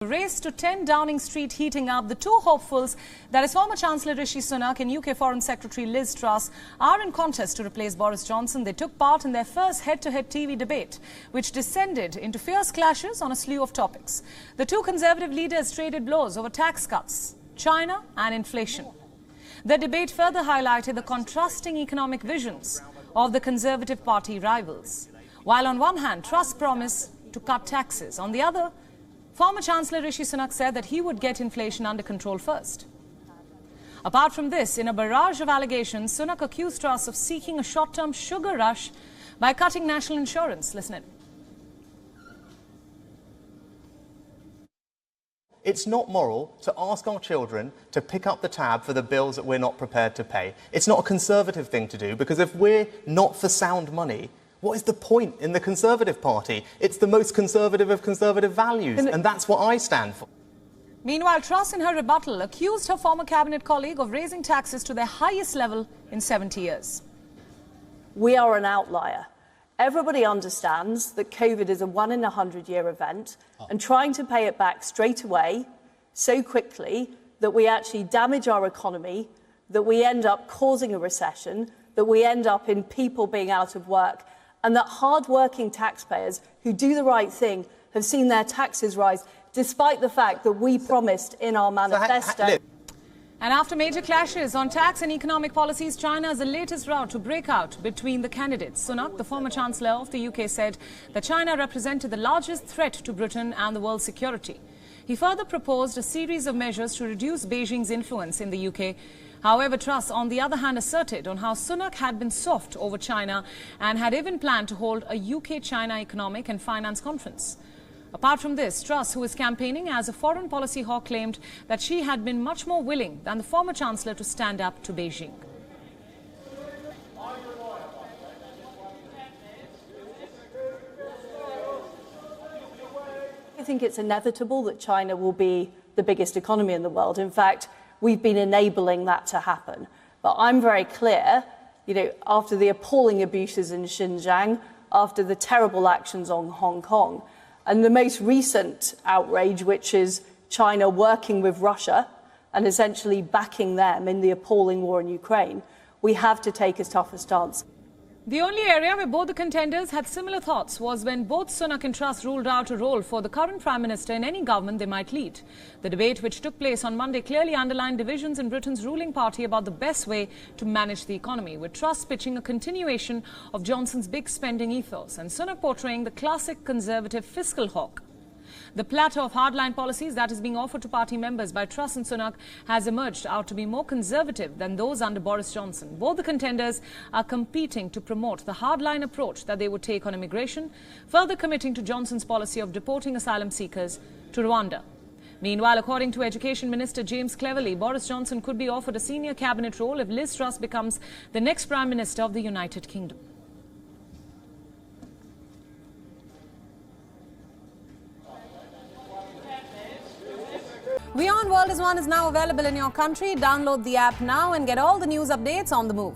The race to 10 Downing Street heating up. The two hopefuls, that is former Chancellor Rishi Sunak and UK Foreign Secretary Liz Truss, are in contest to replace Boris Johnson. They took part in their first head-to-head TV debate, which descended into fierce clashes on a slew of topics. The two Conservative leaders traded blows over tax cuts, China and inflation. The debate further highlighted the contrasting economic visions of the Conservative Party rivals. While on one hand, Truss promised to cut taxes, on the other, former Chancellor Rishi Sunak said that he would get inflation under control first. Apart from this, in a barrage of allegations, Sunak accused Truss of seeking a short-term sugar rush by cutting national insurance. Listen in. It's not moral to ask our children to pick up the tab for the bills that we're not prepared to pay. It's not a Conservative thing to do, because if we're not for sound money, what is the point in the Conservative Party? It's the most conservative of conservative values, and that's what I stand for. Meanwhile, Truss, in her rebuttal, accused her former cabinet colleague of raising taxes to their highest level in 70 years. We are an outlier. Everybody understands that COVID is a 1 in 100-year event, and trying to pay it back straight away, so quickly, that we actually damage our economy, that we end up causing a recession, that we end up in people being out of work, and that hard-working taxpayers who do the right thing have seen their taxes rise, despite the fact that we promised in our manifesto. And after major clashes on tax and economic policies, China is the latest route to break out between the candidates. Sunak, the former Chancellor of the UK, said that China represented the largest threat to Britain and the world's security. He further proposed a series of measures to reduce Beijing's influence in the UK. However, Truss, on the other hand, asserted on how Sunak had been soft over China and had even planned to hold a UK-China economic and finance conference. Apart from this, Truss, who is campaigning as a foreign policy hawk, claimed that she had been much more willing than the former Chancellor to stand up to Beijing. I think it's inevitable that China will be the biggest economy in the world. In fact, we've been enabling that to happen. But I'm very clear, after the appalling abuses in Xinjiang, after the terrible actions on Hong Kong, and the most recent outrage, which is China working with Russia and essentially backing them in the appalling war in Ukraine, we have to take a tougher stance. The only area where both the contenders had similar thoughts was when both Sunak and Truss ruled out a role for the current Prime Minister in any government they might lead. The debate, which took place on Monday, clearly underlined divisions in Britain's ruling party about the best way to manage the economy, with Truss pitching a continuation of Johnson's big spending ethos and Sunak portraying the classic Conservative fiscal hawk. The platter of hardline policies that is being offered to party members by Truss and Sunak has emerged out to be more conservative than those under Boris Johnson. Both the contenders are competing to promote the hardline approach that they would take on immigration, further committing to Johnson's policy of deporting asylum seekers to Rwanda. Meanwhile, according to Education Minister James Cleverly, Boris Johnson could be offered a senior cabinet role if Liz Truss becomes the next Prime Minister of the United Kingdom. WION World is now available in your country. Download the app now and get all the news updates on the move.